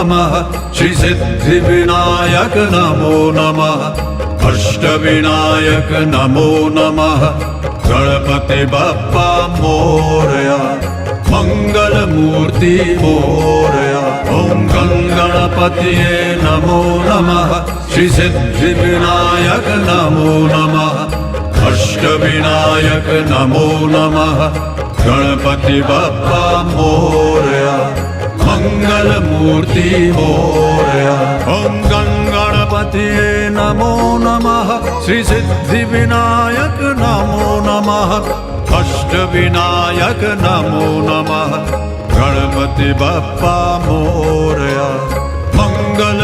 नमः श्री सिद्धिविनायक नमो नमः अष्टविनायक नमो नमः गणपति बप्पा मोरया मंगल मूर्ति मोरया ओम गणपतिये नमो नमः श्री सिद्धिविनायक नमो नमः अष्टविनायक नमो नमः गणपति बप्पा मोरया मंगल मूर्ति मोरया ओम गणपतिये नमो नमः श्री सिद्धिविनायक नमो नमः अष्टविनायक नमो नमः गणपति बप्पा मोरया मंगल